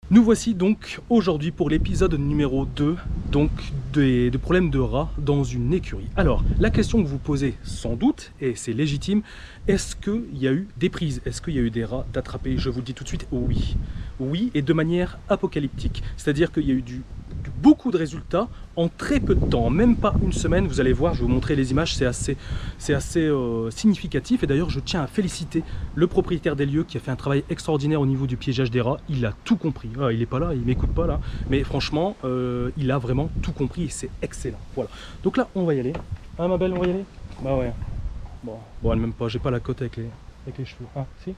Nous voici donc aujourd'hui pour l'épisode numéro 2 donc des problèmes de rats dans une écurie. Alors la question que vous posez sans doute, et c'est légitime, est-ce qu'il y a eu des prises? Est-ce qu'il y a eu des rats d'attraper? Je vous le dis tout de suite, oui. Oui, et de manière apocalyptique. C'est-à-dire qu'il y a eu beaucoup de résultats en très peu de temps, même pas une semaine. Vous allez voir, je vais vous montrer les images, c'est assez significatif. Et d'ailleurs, je tiens à féliciter le propriétaire des lieux qui a fait un travail extraordinaire au niveau du piégeage des rats. Il a tout compris. Ah, il n'est pas là, il m'écoute pas là, mais franchement, il a vraiment tout compris et c'est excellent. Voilà. Donc là, on va y aller. Ah, ma belle, on va y aller? Bah ouais. Bon, elle même pas. J'ai pas la cote avec les cheveux. Ah, si.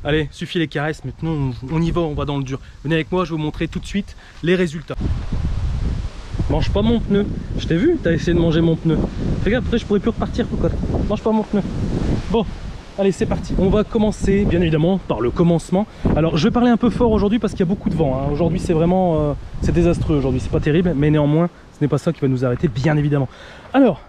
Allez, suffit les caresses, maintenant on y va, on va dans le dur. Venez avec moi, je vais vous montrer tout de suite les résultats. Mange pas mon pneu. Je t'ai vu, t'as essayé de manger mon pneu. Fais gaffe, après je pourrais plus repartir, cocotte. Mange pas mon pneu. Bon, allez, c'est parti. On va commencer, bien évidemment, par le commencement. Alors, je vais parler un peu fort aujourd'hui parce qu'il y a beaucoup de vent, hein. Aujourd'hui, c'est vraiment... c'est désastreux aujourd'hui, c'est pas terrible, mais néanmoins, ce n'est pas ça qui va nous arrêter, bien évidemment. Alors...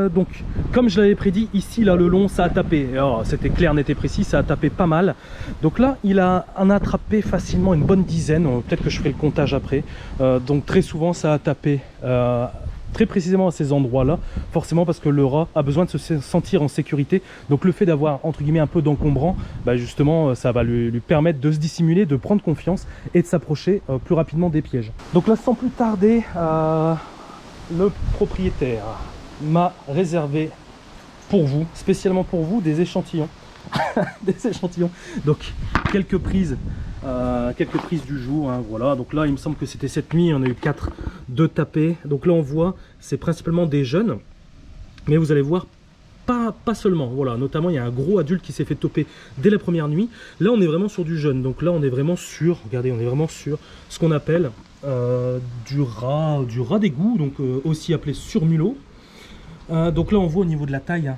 donc comme je l'avais prédit, ici là le long ça a tapé, c'était clair, net et précis, ça a tapé pas mal. Donc là il en a attrapé facilement une bonne dizaine, peut-être que je ferai le comptage après. Donc très souvent ça a tapé très précisément à ces endroits là, forcément parce que le rat a besoin de se sentir en sécurité. Donc le fait d'avoir entre guillemets un peu d'encombrant, bah justement ça va lui permettre de se dissimuler, de prendre confiance et de s'approcher plus rapidement des pièges. Donc là sans plus tarder, le propriétaire m'a réservé pour vous, spécialement pour vous, des échantillons. Des échantillons. Donc quelques prises du jour, hein, voilà. Donc là il me semble que c'était cette nuit, on a eu 4 de tapés. Donc là on voit c'est principalement des jeunes, mais vous allez voir pas seulement, voilà, notamment il y a un gros adulte qui s'est fait toper dès la première nuit. Là on est vraiment sur du jeune, donc là on est vraiment sur, regardez, on est vraiment sur ce qu'on appelle du rat d'égout, donc aussi appelé surmulot. Donc là on voit au niveau de la taille, hein,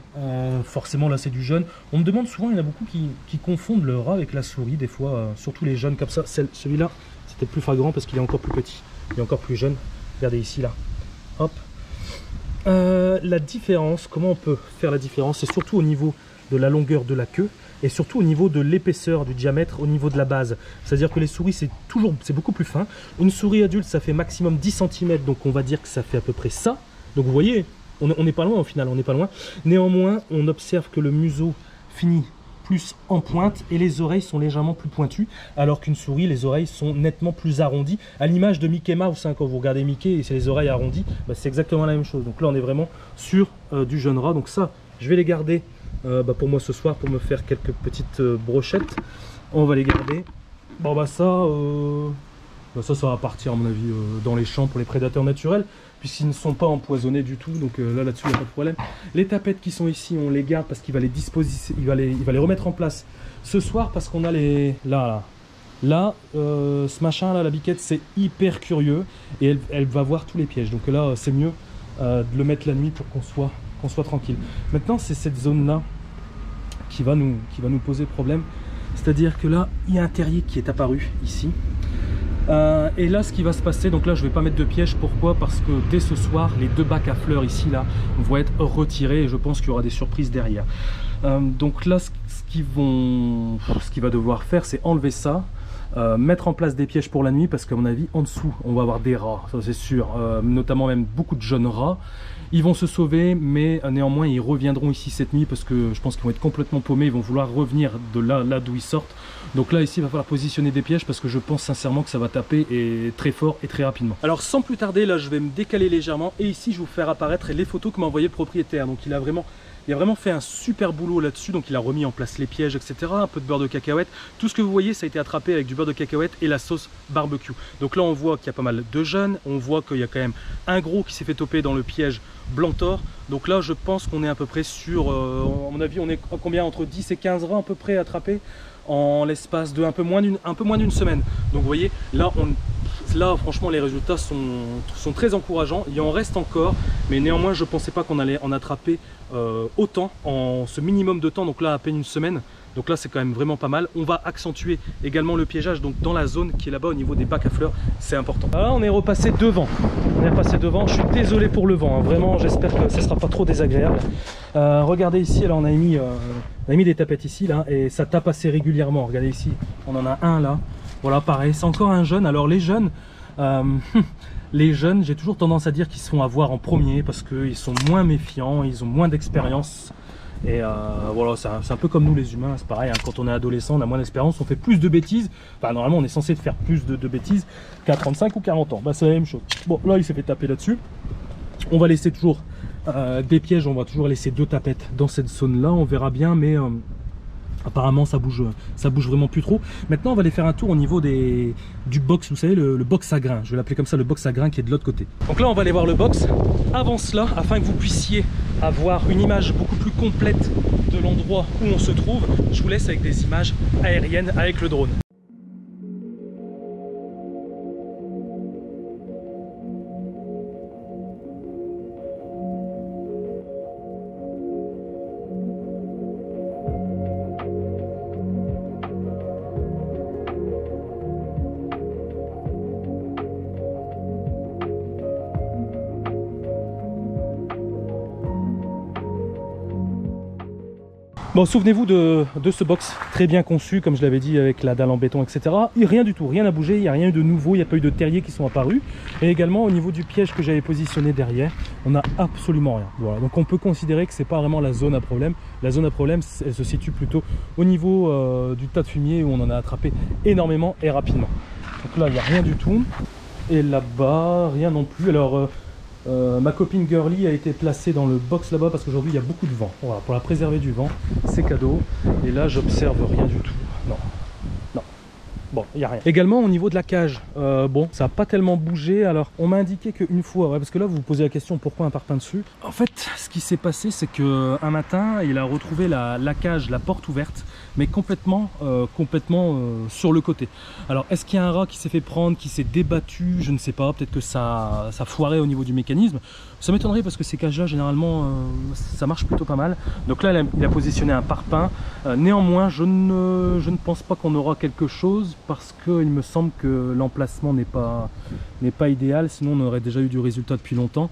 forcément là c'est du jeune. On me demande souvent, il y en a beaucoup qui confondent le rat avec la souris des fois, surtout les jeunes comme ça. Celui-là c'était plus flagrant parce qu'il est encore plus petit, il est encore plus jeune. Regardez ici là, hop. La différence, comment on peut faire la différence, c'est surtout au niveau de la longueur de la queue et surtout au niveau de l'épaisseur du diamètre au niveau de la base. C'est-à-dire que les souris c'est beaucoup plus fin. Une souris adulte ça fait maximum 10 cm, donc on va dire que ça fait à peu près ça. Donc vous voyez, on n'est pas loin au final, on n'est pas loin. Néanmoins, on observe que le museau finit plus en pointe et les oreilles sont légèrement plus pointues, alors qu'une souris, les oreilles sont nettement plus arrondies. À l'image de Mickey Mouse, hein, quand vous regardez Mickey et c'est les oreilles arrondies, bah, c'est exactement la même chose. Donc là, on est vraiment sur du jeune rat. Donc ça, je vais les garder pour moi ce soir pour me faire quelques petites brochettes. On va les garder. Bon bah ça va partir à mon avis dans les champs pour les prédateurs naturels, puisqu'ils ne sont pas empoisonnés du tout, donc là-dessus il n'y a pas de problème. Les tapettes qui sont ici, on les garde parce qu'il va les disposer, il va les remettre en place ce soir, parce qu'on a les... Là, ce machin là, la biquette, c'est hyper curieux, et elle va voir tous les pièges, donc là c'est mieux de le mettre la nuit pour qu'on soit tranquille. Maintenant c'est cette zone là qui va nous poser problème, c'est-à-dire que là il y a un terrier qui est apparu ici. Et là ce qui va se passer, donc là je vais pas mettre de piège, pourquoi? Parce que dès ce soir les 2 bacs à fleurs ici là vont être retirés et je pense qu'il y aura des surprises derrière. Donc là ce qu'il va devoir faire, c'est enlever ça, mettre en place des pièges pour la nuit, parce qu'à mon avis en dessous on va avoir des rats, ça c'est sûr, notamment même beaucoup de jeunes rats. Ils vont se sauver, mais néanmoins ils reviendront ici cette nuit parce que je pense qu'ils vont être complètement paumés, ils vont vouloir revenir de là d'où ils sortent. Donc là ici il va falloir positionner des pièges parce que je pense sincèrement que ça va taper et très fort et très rapidement. Alors sans plus tarder, là je vais me décaler légèrement et ici je vais vous faire apparaître les photos que m'a envoyé le propriétaire. Donc il a vraiment fait un super boulot là-dessus, donc il a remis en place les pièges, etc. Un peu de beurre de cacahuète. Tout ce que vous voyez, ça a été attrapé avec du beurre de cacahuète et la sauce barbecue. Donc là, on voit qu'il y a pas mal de jeunes. On voit qu'il y a quand même un gros qui s'est fait toper dans le piège Blantor. Donc là, je pense qu'on est à peu près sur, à mon avis, on est à combien? Entre 10 et 15 rats à peu près attrapés en l'espace de un peu moins d'une semaine. Donc vous voyez, là, franchement, les résultats sont très encourageants. Il en reste encore, mais néanmoins, je ne pensais pas qu'on allait en attraper autant en ce minimum de temps. Donc là, à peine une semaine. Donc là, c'est quand même vraiment pas mal. On va accentuer également le piégeage donc dans la zone qui est là-bas au niveau des bacs à fleurs. C'est important. Là, on est repassé devant. Je suis désolé pour le vent, hein. Vraiment, j'espère que ça ne sera pas trop désagréable. Regardez ici, là, on a mis des tapettes ici, là, et ça tape assez régulièrement. Regardez ici, on en a un là. Voilà, pareil, c'est encore un jeune. Alors les jeunes, les jeunes, j'ai toujours tendance à dire qu'ils se font avoir en premier parce qu'ils sont moins méfiants, ils ont moins d'expérience. Et voilà, c'est un peu comme nous les humains, c'est pareil, hein, quand on est adolescent, on a moins d'expérience, on fait plus de bêtises. Enfin, normalement, on est censé faire plus de bêtises qu'à 35 ou 40 ans. Bah, c'est la même chose. Bon, là, il s'est fait taper là-dessus. On va laisser toujours des pièges, on va toujours laisser 2 tapettes dans cette zone-là, on verra bien, mais apparemment ça bouge vraiment plus trop. Maintenant, on va aller faire un tour au niveau du box, vous savez, le box à grains. Je vais l'appeler comme ça, le box à grains qui est de l'autre côté. Donc là, on va aller voir le box. Avant cela, afin que vous puissiez avoir une image beaucoup plus complète de l'endroit où on se trouve, je vous laisse avec des images aériennes avec le drone. Bon, souvenez-vous de ce box très bien conçu, comme je l'avais dit, avec la dalle en béton, etc. Rien du tout, rien n'a bougé, il n'y a rien eu de nouveau, il n'y a pas eu de terriers qui sont apparus. Et également, au niveau du piège que j'avais positionné derrière, on n'a absolument rien. Voilà. Donc on peut considérer que ce n'est pas vraiment la zone à problème. La zone à problème, elle se situe plutôt au niveau du tas de fumier où on en a attrapé énormément et rapidement. Donc là, il n'y a rien du tout. Et là-bas, rien non plus. Alors... ma copine Girly a été placée dans le box là-bas parce qu'aujourd'hui il y a beaucoup de vent. Voilà, pour la préserver du vent, c'est cadeau. Et là, j'observe rien du tout. Non, non. Bon, il n'y a rien. Également, au niveau de la cage, bon, ça n'a pas tellement bougé. Alors, on m'a indiqué qu'une fois, ouais, parce que là, vous vous posez la question pourquoi un parpaing dessus. En fait, ce qui s'est passé, c'est qu'un matin, il a retrouvé la cage, la porte ouverte, mais complètement sur le côté. Alors, est-ce qu'il y a un rat qui s'est fait prendre, qui s'est débattu? Je ne sais pas. Peut-être que ça foirait au niveau du mécanisme. Ça m'étonnerait parce que ces cages-là, généralement, ça marche plutôt pas mal. Donc là, il a positionné un parpaing. Néanmoins, je ne pense pas qu'on aura quelque chose parce qu'il me semble que l'emplacement n'est pas idéal. Sinon, on aurait déjà eu du résultat depuis longtemps.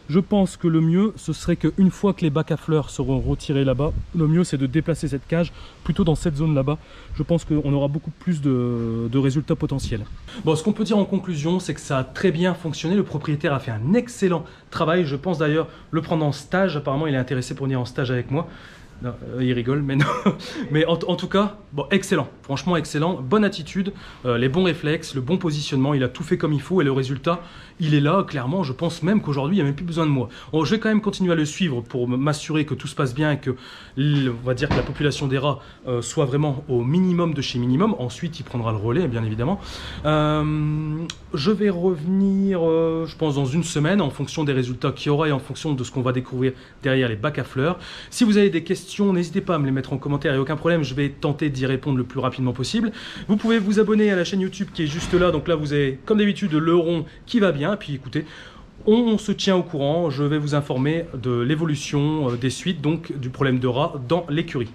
Je pense que le mieux, ce serait qu'une fois que les bacs à fleurs seront retirés là-bas, le mieux c'est de déplacer cette cage plutôt dans cette zone là-bas. Je pense qu'on aura beaucoup plus de résultats potentiels. Bon, ce qu'on peut dire en conclusion, c'est que ça a très bien fonctionné. Le propriétaire a fait un excellent travail. Je pense d'ailleurs le prendre en stage. Apparemment, il est intéressé pour venir en stage avec moi. Non, il rigole, mais non. Mais en tout cas, bon, excellent. Franchement, excellent. Bonne attitude, les bons réflexes, le bon positionnement. Il a tout fait comme il faut et le résultat, il est là. Clairement, je pense même qu'aujourd'hui, il n'y a même plus besoin de moi. Bon, je vais quand même continuer à le suivre pour m'assurer que tout se passe bien et que, on va dire, que la population des rats soit vraiment au minimum de chez minimum. Ensuite, il prendra le relais, bien évidemment. Je vais revenir, je pense, dans une semaine en fonction des résultats qu'il y aura et en fonction de ce qu'on va découvrir derrière les bacs à fleurs. Si vous avez des questions, n'hésitez pas à me les mettre en commentaire, il n'y a aucun problème, je vais tenter d'y répondre le plus rapidement possible. Vous pouvez vous abonner à la chaîne YouTube qui est juste là, donc là vous avez comme d'habitude le rond qui va bien, et puis écoutez, on se tient au courant, je vais vous informer de l'évolution des suites, donc du problème de rats dans l'écurie.